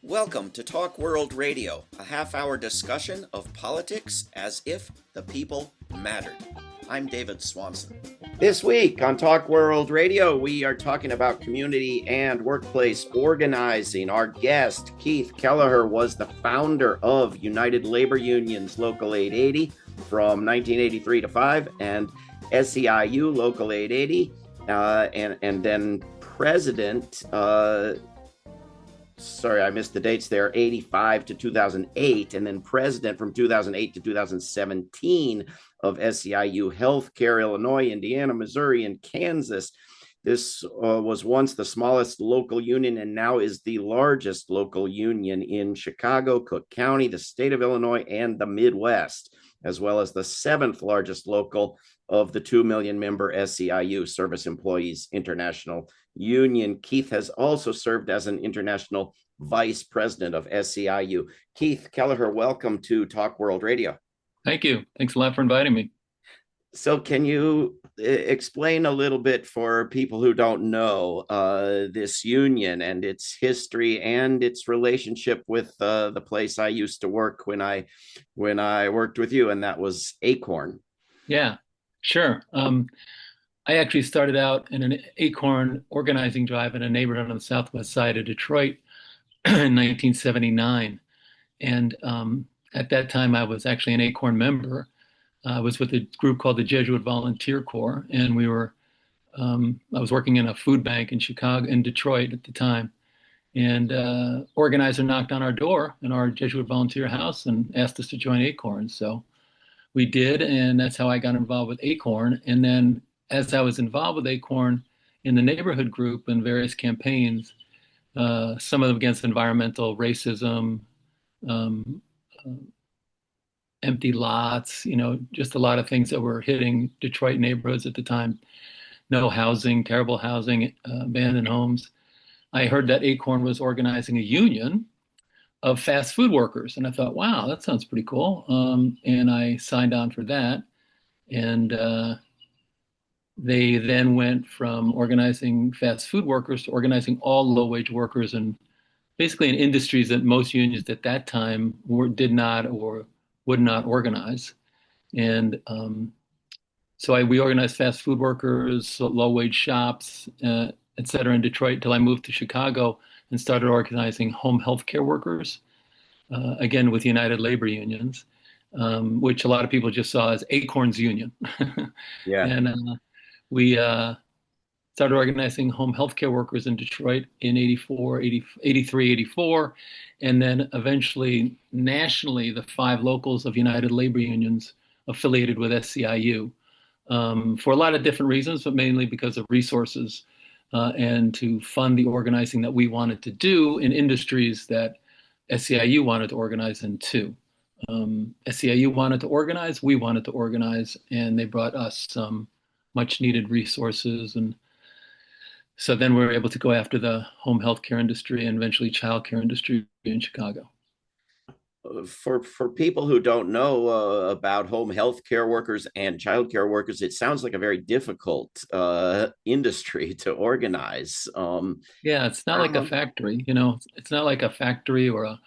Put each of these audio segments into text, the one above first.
Welcome to Talk World Radio, a half-hour discussion of politics as if the people mattered. I'm David Swanson. This week on Talk World Radio, we are talking about community and workplace organizing. Our guest, Keith Kelleher, was the founder of United Labor Union's Local 880 from 1983 to 5 and SEIU Local 880, and then president, sorry, I missed the dates there, 85 to 2008, and then president from 2008 to 2017 of SEIU Healthcare Illinois, Indiana, Missouri, and Kansas. This was once the smallest local union and now is the largest local union in Chicago, Cook County, the state of Illinois, and the Midwest, as well as the seventh largest local of the 2 million member SEIU, Service Employees International Union. Keith has also served as an international vice president of SEIU. Keith Kelleher, welcome to Talk World Radio. Thank you. Thanks a lot for inviting me. So can you explain a little bit for people who don't know this union and its history and its relationship with the place I used to work when I worked with you, and that was Acorn? Yeah, sure. I actually started out in an Acorn organizing drive in a neighborhood on the southwest side of Detroit in 1979. And at that time, I was actually an Acorn member. I was with a group called the Jesuit Volunteer Corps, and I was working in a food bank in Detroit at the time. And organizer knocked on our door in our Jesuit volunteer house and asked us to join Acorn. So we did, and that's how I got involved with Acorn. And then as I was involved with Acorn in the neighborhood group and various campaigns, some of them against environmental racism, empty lots, just a lot of things that were hitting Detroit neighborhoods at the time. No housing, terrible housing, abandoned homes. I heard that Acorn was organizing a union of fast food workers. And I thought, wow, that sounds pretty cool. And I signed on for that. And they then went from organizing fast food workers to organizing all low-wage workers, and basically in industries that most unions at that time did not or would not organize. And we organized fast food workers, low-wage shops, et cetera, in Detroit until I moved to Chicago and started organizing home healthcare workers, again with United Labor Unions, which a lot of people just saw as Acorn's union. Yeah. And we started organizing home healthcare workers in Detroit in 83, 84, and then eventually nationally the 5 locals of United Labor Unions affiliated with SEIU for a lot of different reasons, but mainly because of resources and to fund the organizing that we wanted to do in industries that SEIU wanted to organize in too. SEIU wanted to organize, we wanted to organize, and they brought us some much needed resources. And so then we were able to go after the home healthcare industry and eventually childcare industry in Chicago. For people who don't know about home healthcare workers and childcare workers, it sounds like a very difficult industry to organize. Yeah, it's not like a factory, it's not like a factory or a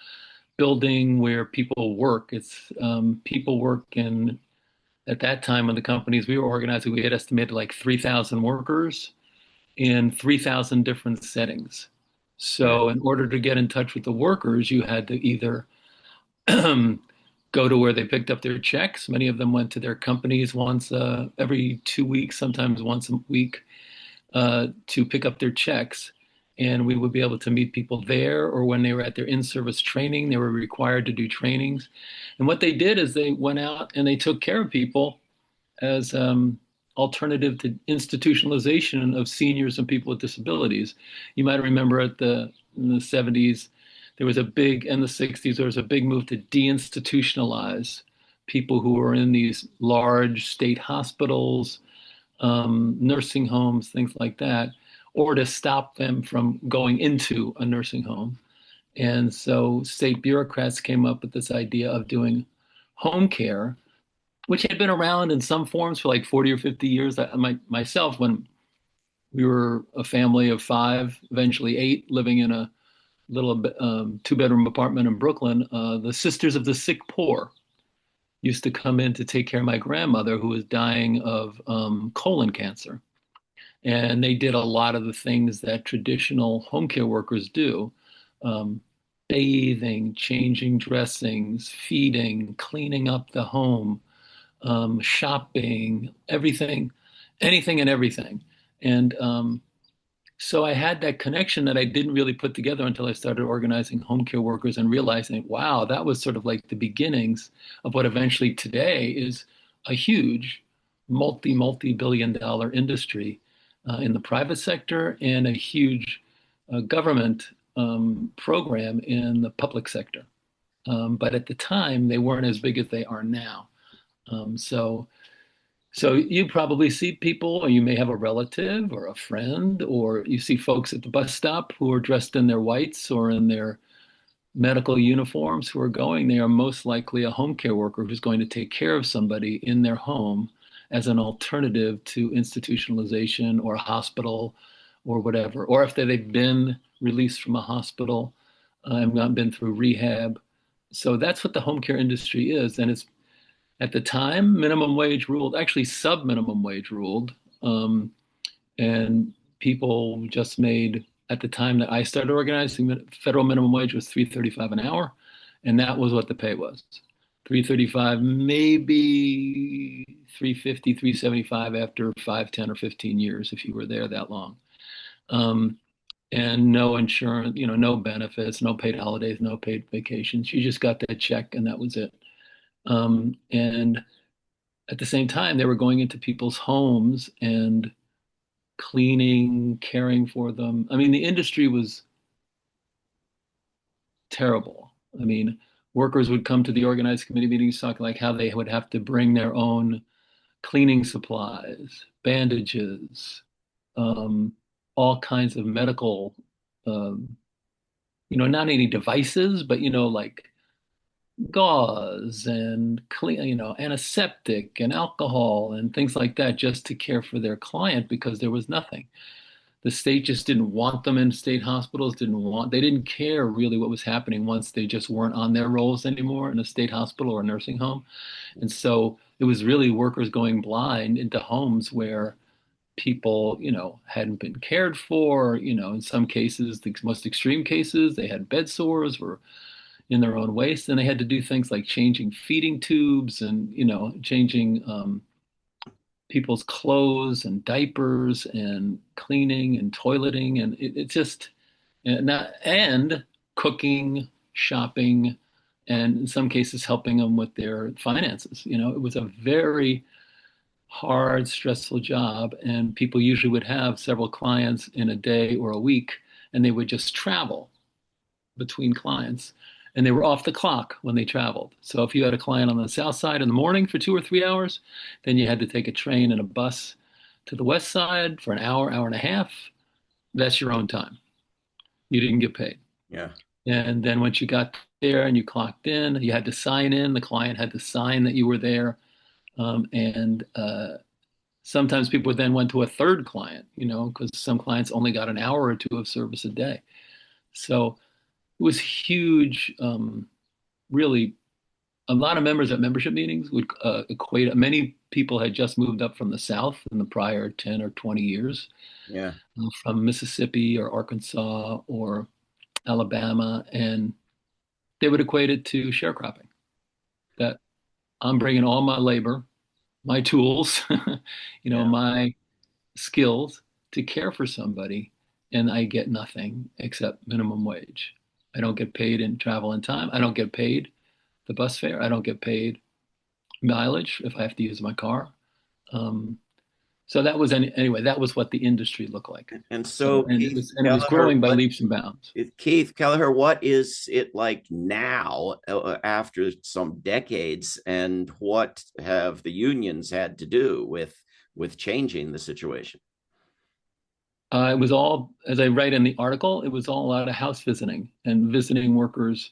building where people work. It's people work in, at that time when the companies we were organizing, we had estimated like 3,000 workers in 3,000 different settings. So in order to get in touch with the workers, you had to either go to where they picked up their checks. Many of them went to their companies once every 2 weeks, sometimes once a week, to pick up their checks. And we would be able to meet people there, or when they were at their in-service training, they were required to do trainings. And what they did is they went out and they took care of people as alternative to institutionalization of seniors and people with disabilities. You might remember in the 70s, there was and the 60s, there was a big move to deinstitutionalize people who were in these large state hospitals, nursing homes, things like that, or to stop them from going into a nursing home. And so state bureaucrats came up with this idea of doing home care, which had been around in some forms for like 40 or 50 years. Myself, when we were a family of 5, eventually 8, living in a little two-bedroom apartment in Brooklyn, the Sisters of the Sick Poor used to come in to take care of my grandmother who was dying of colon cancer. And they did a lot of the things that traditional home care workers do. Um, Bathing, changing dressings, feeding, cleaning up the home, shopping, everything, anything and everything. And so I had that connection that I didn't really put together until I started organizing home care workers and realizing, wow, that was sort of like the beginnings of what eventually today is a huge multi-billion dollar industry in the private sector and a huge government program in the public sector. But at the time, they weren't as big as they are now. So you probably see people, or you may have a relative or a friend, or you see folks at the bus stop who are dressed in their whites or in their medical uniforms who are going. They are most likely a home care worker who's going to take care of somebody in their home as an alternative to institutionalization or a hospital or whatever. Or if they've been released from a hospital and not been through rehab. So that's what the home care industry is. And it's at the time, minimum wage ruled, actually sub-minimum wage ruled. And people just made, at the time that I started organizing, federal minimum wage was $3.35 an hour. And that was what the pay was. 335, maybe 350, 375 after 5, 10, or 15 years if you were there that long. And no insurance, no benefits, no paid holidays, no paid vacations. You just got that check and that was it. And at the same time, they were going into people's homes and cleaning, caring for them. I mean, the industry was terrible. I mean, workers would come to the organized committee meetings talking like how they would have to bring their own cleaning supplies, bandages, all kinds of medical, not any devices, but, like gauze and antiseptic and alcohol and things like that just to care for their client because there was nothing. The state just didn't want them in state hospitals, they didn't care really what was happening once they just weren't on their rolls anymore in a state hospital or a nursing home. And so it was really workers going blind into homes where people, hadn't been cared for, in some cases, the most extreme cases, they had bed sores, were in their own waste. And they had to do things like changing feeding tubes and, changing people's clothes and diapers and cleaning and toileting. And it just, and cooking, shopping, and in some cases helping them with their finances. It was a very hard, stressful job. And people usually would have several clients in a day or a week, and they would just travel between clients. And they were off the clock when they traveled. So if you had a client on the south side in the morning for 2 or 3 hours, then you had to take a train and a bus to the west side for an hour, hour and a half. That's your own time. You didn't get paid. Yeah. And then once you got there and you clocked in, you had to sign in. The client had to sign that you were there. And sometimes people then went to a third client, because some clients only got an hour or two of service a day. So it was huge. Really, a lot of members at membership meetings would equate. Many people had just moved up from the South in the prior 10 or 20 years. Yeah. From Mississippi or Arkansas or Alabama, and they would equate it to sharecropping. That I'm bringing all my labor, my tools, my skills to care for somebody, and I get nothing except minimum wage. I don't get paid in travel and time. I don't get paid the bus fare. I don't get paid mileage if I have to use my car. So that was anyway. That was what the industry looked like. And so, it was growing by leaps and bounds. Keith Kelleher, what is it like now after some decades, and what have the unions had to do with changing the situation? It was all, as I write in the article, it was all out of house visiting and visiting workers.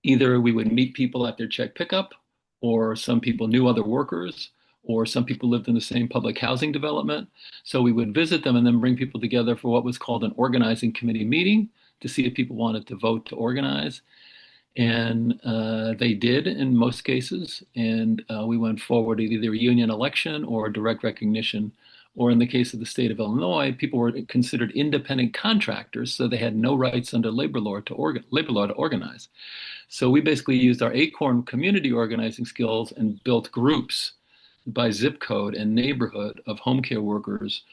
Either we would meet people at their check pickup, or some people knew other workers, or some people lived in the same public housing development. So we would visit them and then bring people together for what was called an organizing committee meeting. to see if people wanted to vote to organize. And they did in most cases. And we went forward at either a union election or direct recognition. Or in the case of the state of Illinois, people were considered independent contractors, so they had no rights under labor law to organize. So we basically used our ACORN community organizing skills and built groups by zip code and neighborhood of home care workers,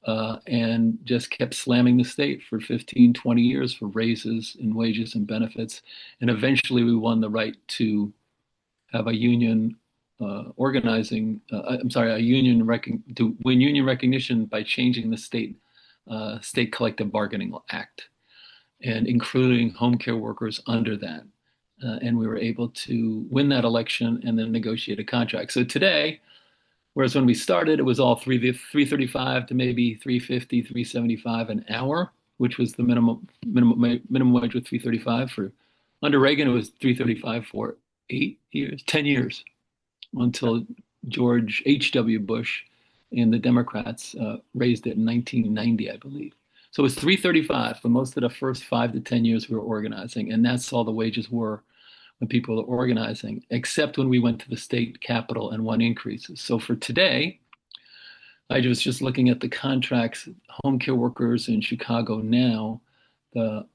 and just kept slamming the state for 15, 20 years for raises in wages and benefits. And eventually we won the right to have a union to win union recognition by changing the state collective bargaining act and including home care workers under that. And we were able to win that election and then negotiate a contract. So today, whereas when we started, it was all 335 to maybe 350, 375 an hour, which was the minimum wage was 335 for. Under Reagan, it was 335 for 10 years, until George H.W. Bush and the Democrats raised it in 1990, I believe. So it was 335 for most of the first 5 to 10 years we were organizing, and that's all the wages were when people were organizing, except when we went to the state capitol and won increases. So for today, I was just looking at the contracts, home care workers in Chicago now, the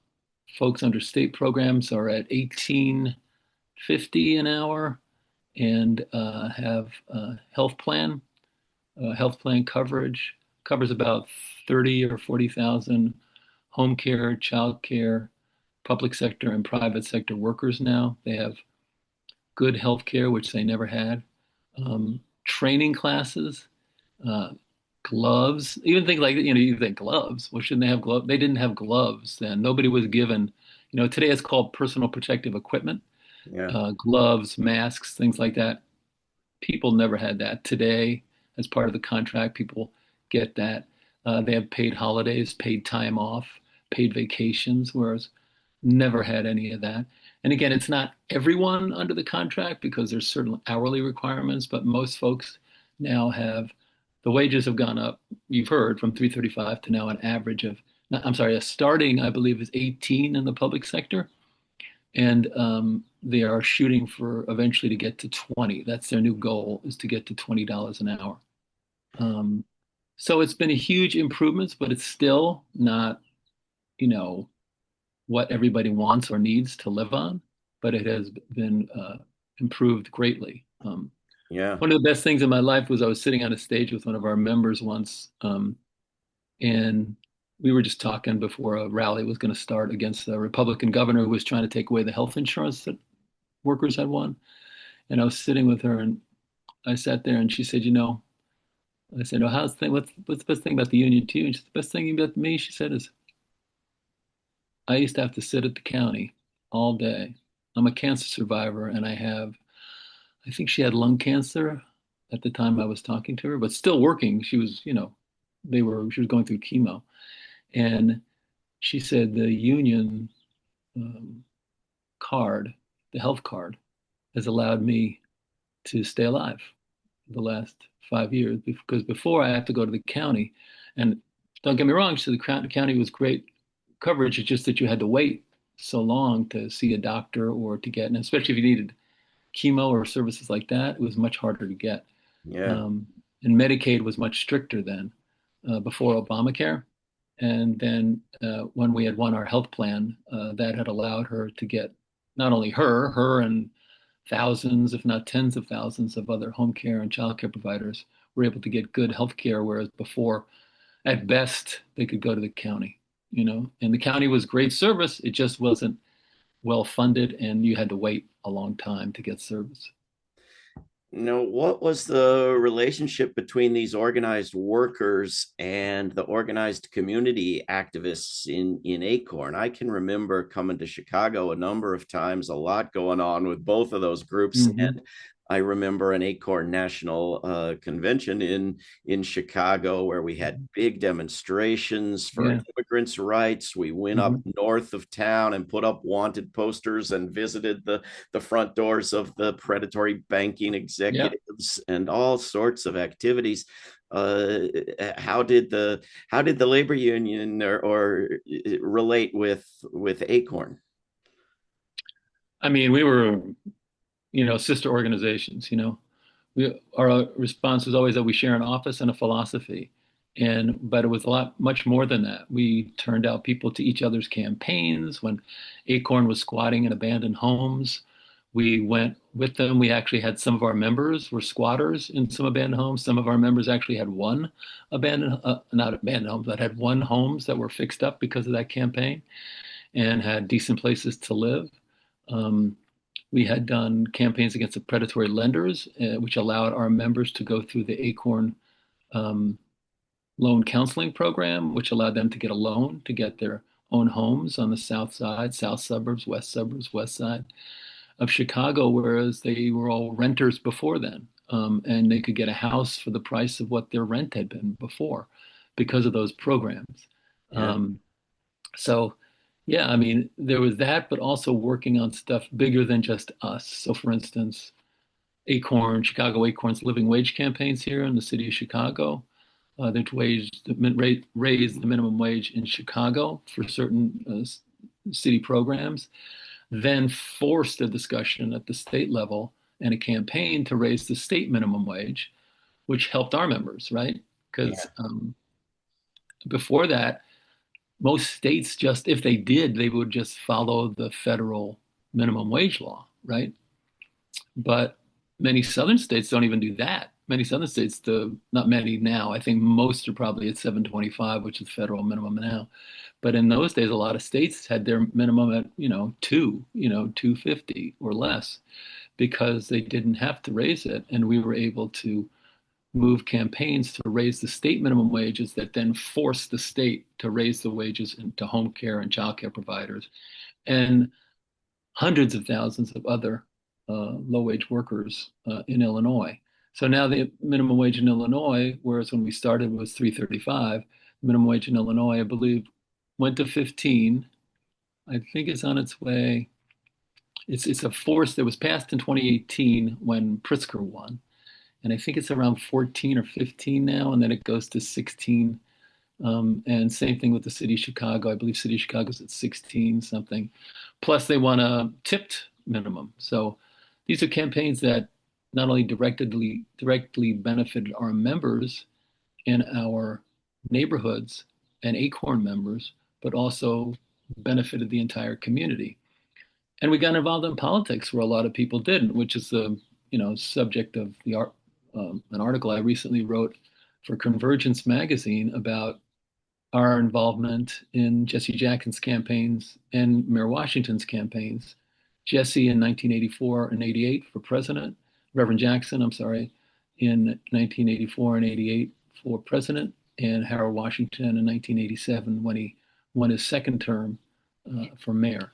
folks under state programs are at $18.50 an hour and have health plan coverage, covers about 30 or 40,000 home care, child care, public sector and private sector workers now. They have good health care, which they never had, training classes, gloves, even things like, you think gloves. Well, shouldn't they have gloves? They didn't have gloves then. Nobody was given, today it's called personal protective equipment, gloves, masks, things like that. People never had that. Today, as part of the contract, people get that. They have paid holidays, paid time off, paid vacations, whereas never had any of that. And again, it's not everyone under the contract because there's certain hourly requirements, but most folks now have, the wages have gone up, you've heard, from 335 to now an average of, a starting, I believe, is 18 in the public sector. And they are shooting for eventually to get to 20. That's their new goal, is to get to $20 an hour. So it's been a huge improvements, but it's still not, what everybody wants or needs to live on, but it has been improved greatly. One of the best things in my life was I was sitting on a stage with one of our members once, and we were just talking before a rally was going to start against the Republican governor who was trying to take away the health insurance that workers had won. And I was sitting with her, and I sat there, and she said, I said, "Oh, what's the best thing about the union to you?" And she said, "The best thing about me," she said, "is I used to have to sit at the county all day. I'm a cancer survivor, and I think she had lung cancer at the time I was talking to her, but still working. She was, she was going through chemo. And she said the union card, the health card, has allowed me to stay alive the last 5 years, because before I had to go to the county. And don't get me wrong, she said the county was great coverage. It's just that you had to wait so long to see a doctor or to get, and especially if you needed chemo or services like that, it was much harder to get. And Medicaid was much stricter then, before Obamacare. And then when we had won our health plan, that had allowed her to get, not only her and thousands, if not tens of thousands of other home care and child care providers were able to get good health care, whereas before, at best, they could go to the county. And the county was great service. It just wasn't well funded, and you had to wait a long time to get service. What was the relationship between these organized workers and the organized community activists in ACORN? I can remember coming to Chicago a number of times, a lot going on with both of those groups. Mm-hmm. And I remember an ACORN national convention in Chicago where we had big demonstrations for immigrants' rights. We went up north of town and put up wanted posters and visited the front doors of the predatory banking executives and all sorts of activities. uh, how did the labor union or relate with Acorn? I mean, we were, sister organizations, our response was always that we share an office and a philosophy. But it was much more than that. We turned out people to each other's campaigns. When Acorn was squatting in abandoned homes, we went with them. We actually had some of our members were squatters in some abandoned homes. Some of our members actually had not abandoned homes, but had one homes that were fixed up because of that campaign and had decent places to live. Um, we had done campaigns against the predatory lenders, which allowed our members to go through the Acorn um, loan counseling program, which allowed them to get a loan to get their own homes on the south side, south suburbs, west side of Chicago, whereas they were all renters before then. And they could get a house for the price of what their rent had been before because of those programs. Yeah. Um, so, yeah, I mean, there was that, but also working on stuff bigger than just us. So, for instance, Chicago Acorn's living wage campaigns here in the city of Chicago. They've raised the minimum wage in Chicago for certain city programs, then forced a discussion at the state level and a campaign to raise the state minimum wage, which helped our members, right? Because Yeah. before that, most states just, if they did, they would just follow the federal minimum wage law, right? But many southern states don't even do that. Many southern states, not many now, I think most are probably at 725, which is federal minimum now. But in those days, a lot of states had their minimum at, 250 or less because they didn't have to raise it. And we were able to move campaigns to raise the state minimum wages that then forced the state to raise the wages to home care and child care providers and hundreds of thousands of other low wage workers in Illinois. So now the minimum wage in Illinois, whereas when we started was 335, the minimum wage in Illinois, I believe, went to 15. I think it's on its way. It's a force that was passed in 2018 when Pritzker won. And I think it's around 14 or 15 now, and then it goes to 16. And same thing with the city of Chicago. I believe city of Chicago's at 16 something. Plus they want a tipped minimum. So these are campaigns that not only directly benefited our members in our neighborhoods and Acorn members, but also benefited the entire community. And we got involved in politics where a lot of people didn't, which is the subject of an article I recently wrote for Convergence magazine about our involvement in Jesse Jackson's campaigns and Mayor Washington's campaigns. Jesse in 1984 and 88 for president, Reverend Jackson, I'm sorry, in 1984 and 88 for president, and Harold Washington in 1987 when he won his second term for mayor.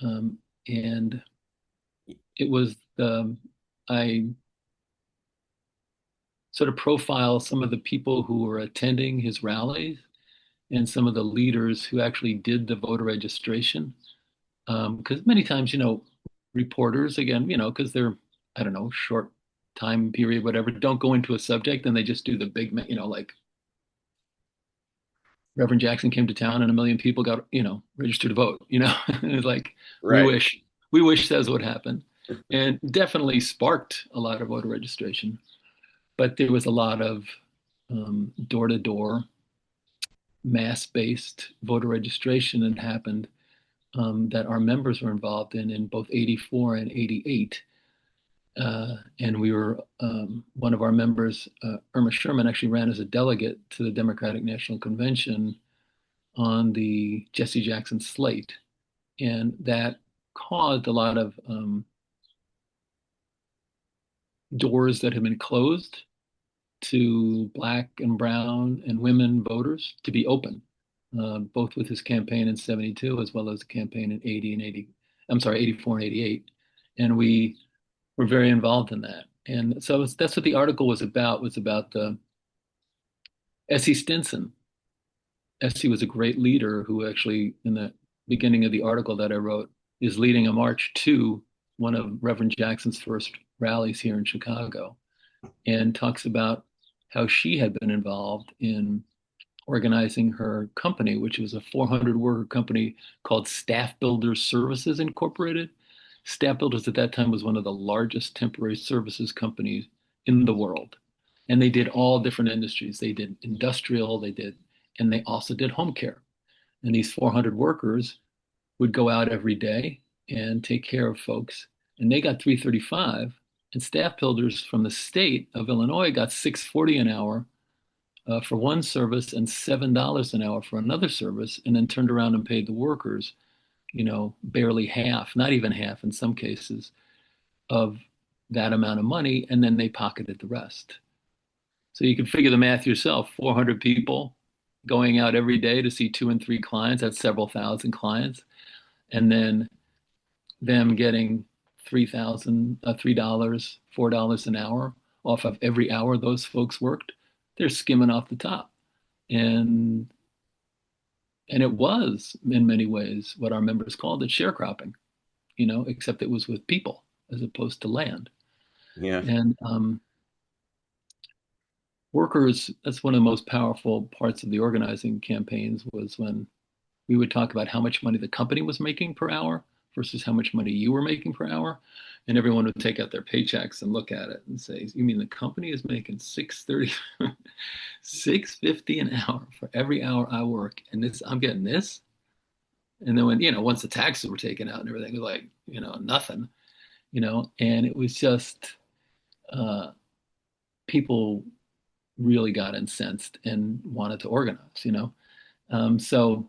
And it was I sort of profile some of the people who were attending his rallies and some of the leaders who actually did the voter registration. Because many times, reporters, again, because they're, I don't know, short time period, whatever, don't go into a subject and they just do the big, like Reverend Jackson came to town and 1 million people got, registered to vote, it's like, we Right. wish, we wish that's what happened. And definitely sparked a lot of voter registration. But there was a lot of door to door mass based voter registration that happened that our members were involved in both 84 and 88. And we were, one of our members, Irma Sherman, actually ran as a delegate to the Democratic National Convention on the Jesse Jackson slate. And that caused a lot of doors that had been closed to Black and Brown and women voters to be open, both with his campaign in 72 as well as the campaign in 80 and 80, I'm sorry, 84 and 88. And we were very involved in that. And so that's what the article was about the S.E. Stinson. S.E. was a great leader who actually, in the beginning of the article that I wrote, is leading a march to one of Reverend Jackson's first rallies here in Chicago and talks about how she had been involved in organizing her company, which was a 400 worker company called Staff Builders Services Incorporated. Staff Builders at that time was one of the largest temporary services companies in the world. And they did all different industries. They did industrial, and they also did home care. And these 400 workers would go out every day and take care of folks. And they got 335, and staff builders from the state of Illinois got 640 an hour for one service and $7 an hour for another service, and then turned around and paid the workers, barely half, not even half in some cases, of that amount of money, and then they pocketed the rest. So you can figure the math yourself. 400 people going out every day to see 2 and 3 clients, that's several thousand clients, and then them getting $3, $4 an hour off of every hour those folks worked. They're skimming off the top. And it was in many ways what our members called it sharecropping, except it was with people as opposed to land. Yeah. And workers, that's one of the most powerful parts of the organizing campaigns, was when we would talk about how much money the company was making per hour versus how much money you were making per hour. And everyone would take out their paychecks and look at it and say, you mean the company is making $6.30, $6.50 an hour for every hour I work, and this I'm getting this? And then when, once the taxes were taken out and everything, it was like, nothing, and it was just people really got incensed and wanted to organize. So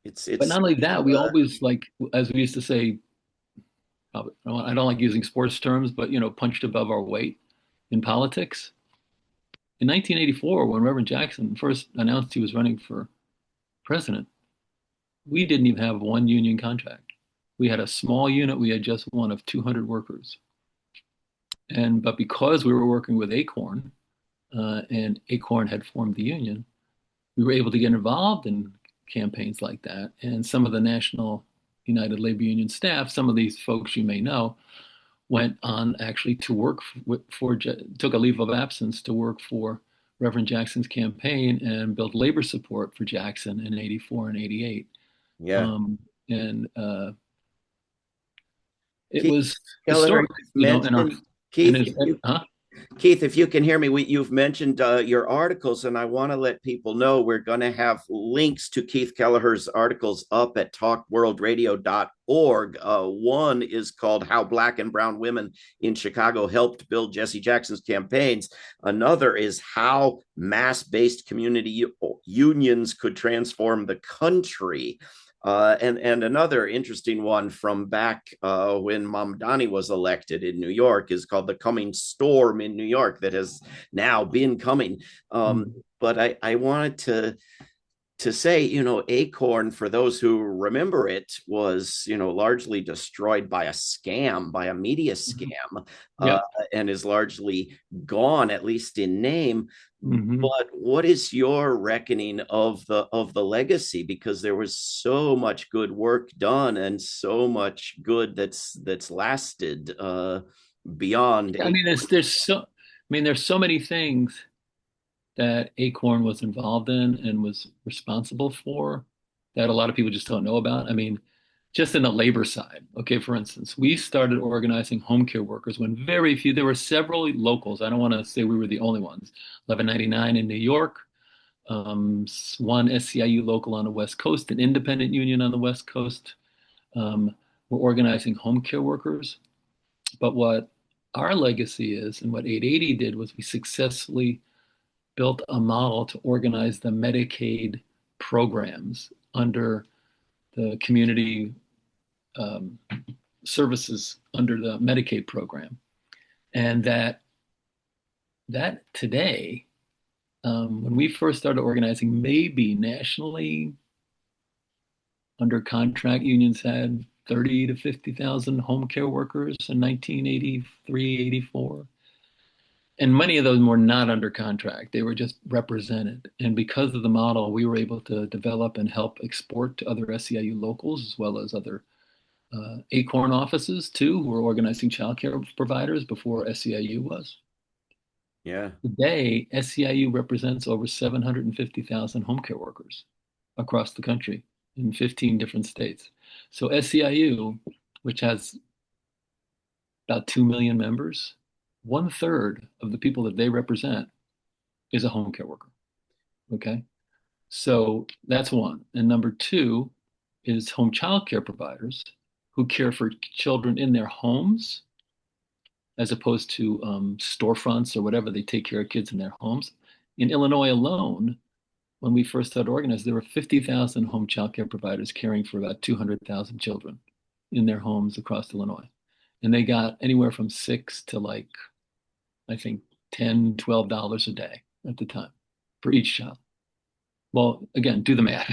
it's but not only that, we always, like, as we used to say, I don't like using sports terms, but punched above our weight in politics. In 1984, when Reverend Jackson first announced he was running for president, we didn't even have one union contract. We had a small unit. We had just one of 200 workers. But because we were working with Acorn, and Acorn had formed the union, we were able to get involved in campaigns like that. And some of the National United Labor Union staff, some of these folks you may know, went on actually to work took a leave of absence to work for Reverend Jackson's campaign and build labor support for Jackson in 84 and 88. Yeah. And it Keith was Kelleher, historic, Keith, Keith, if you can hear me, you've mentioned your articles, and I want to let people know we're going to have links to Keith Kelleher's articles up at talkworldradio.org. One is called How Black and Brown Women in Chicago Helped Build Jesse Jackson's Campaigns. Another is How Mass-Based Community Unions Could Transform the Country. And another interesting one from back when Mamdani was elected in New York is called The Coming Storm in New York, that has now been coming. But I wanted to say, Acorn, for those who remember it, was, largely destroyed by a scam, by a media scam, and is largely gone, at least in name. But what is your reckoning of the legacy? Because there was so much good work done and so much good that's lasted beyond. I mean, there's so many things that Acorn was involved in and was responsible for that a lot of people just don't know about. I mean, just in the labor side, okay, for instance, we started organizing home care workers when very few, there were several locals. I don't want to say we were the only ones. 1199 in New York, one SEIU local on the West Coast, an independent union on the West Coast. We're organizing home care workers. But what our legacy is, and what 880 did, was we successfully built a model to organize the Medicaid programs under the community services under the Medicaid program. And that today, when we first started organizing, maybe nationally under contract, unions had 30 to 50,000 home care workers in 1983, 84. And many of those were not under contract. They were just represented. And because of the model, we were able to develop and help export to other SEIU locals, as well as other Acorn offices, too, who were organizing child care providers before SEIU was. Yeah. Today, SEIU represents over 750,000 home care workers across the country in 15 different states. So SEIU, which has about 2 million members, 1/3 of the people that they represent is a home care worker. Okay. So that's one. And number two is home child care providers who care for children in their homes as opposed to storefronts or whatever. They take care of kids in their homes. In Illinois alone, when we first started organizing, there were 50,000 home child care providers caring for about 200,000 children in their homes across Illinois. And they got anywhere from six to like, I think, $10, $12 a day at the time for each child. Well, again, do the math.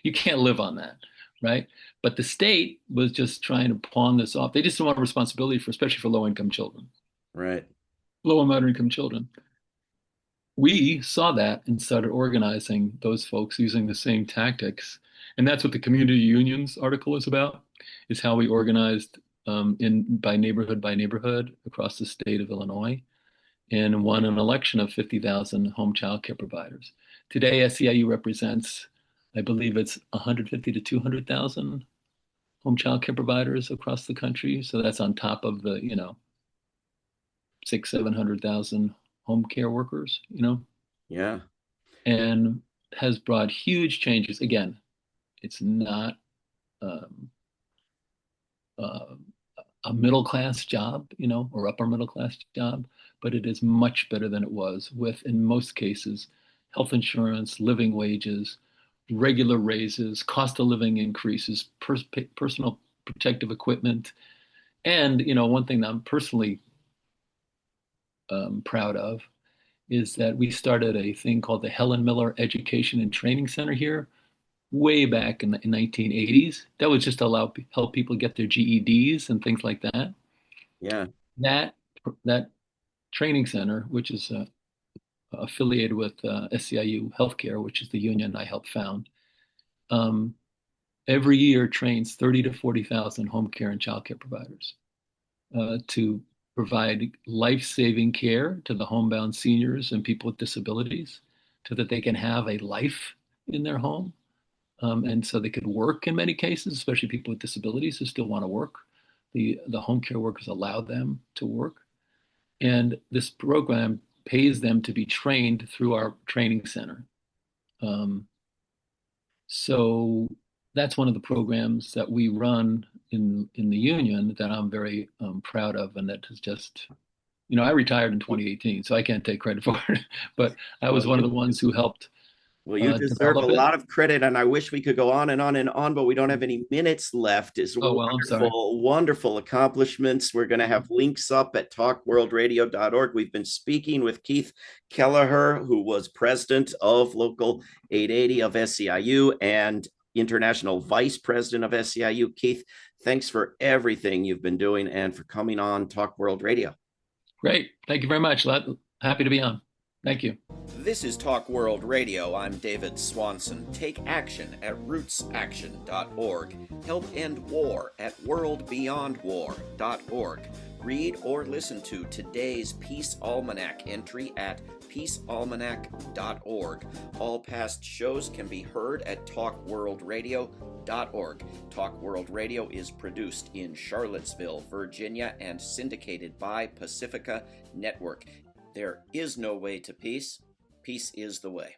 You can't live on that, right? But the state was just trying to pawn this off. They just don't want responsibility for, especially for low-income children, Right. low and moderate-income children. We saw that and started organizing those folks using the same tactics. And that's what the community unions article is about, is how we organized in by neighborhood across the state of Illinois and won an election of 50,000 home child care providers. Today, SEIU represents, I believe it's 150 to 200,000 home child care providers across the country. So that's on top of the, six, 700,000 home care workers, Yeah. and has brought huge changes. Again, it's not um, uh, a middle class job, or upper middle class job, but it is much better than it was with, in most cases, health insurance, living wages, regular raises, cost of living increases, personal protective equipment. And, one thing that I'm personally proud of is that we started a thing called the Helen Miller Education and Training Center here way back in the 1980s. That was just to help people get their GEDs and things like that. Yeah. That training center, which is affiliated with SEIU Healthcare, which is the union I helped found, um, every year trains 30 to 40,000 home care and child care providers to provide life-saving care to the homebound seniors and people with disabilities so that they can have a life in their home. And so they could work in many cases, especially people with disabilities who still want to work. The home care workers allow them to work. And this program pays them to be trained through our training center. Um, so that's one of the programs that we run in the union that I'm very proud of, and that is just, I retired in 2018, so I can't take credit for it, but I Well, was one of the ones who helped Well, you deserve a develop it. lot of credit, and I wish we could go on and on and on, but we don't have any minutes left. It's Oh, well, I'm sorry. wonderful, wonderful accomplishments. We're going to have links up at talkworldradio.org. We've been speaking with Keith Kelleher, who was president of Local 880 of SEIU and international vice president of SEIU. Keith, thanks for everything you've been doing and for coming on Talk World Radio. Great. Thank you very much. Happy to be on. Thank you. This is Talk World Radio. I'm David Swanson. Take action at rootsaction.org. Help end war at worldbeyondwar.org. Read or listen to today's Peace Almanac entry at peacealmanac.org. All past shows can be heard at talkworldradio.org. Talk World Radio is produced in Charlottesville, Virginia, and syndicated by Pacifica Network. There is no way to peace. Peace is the way.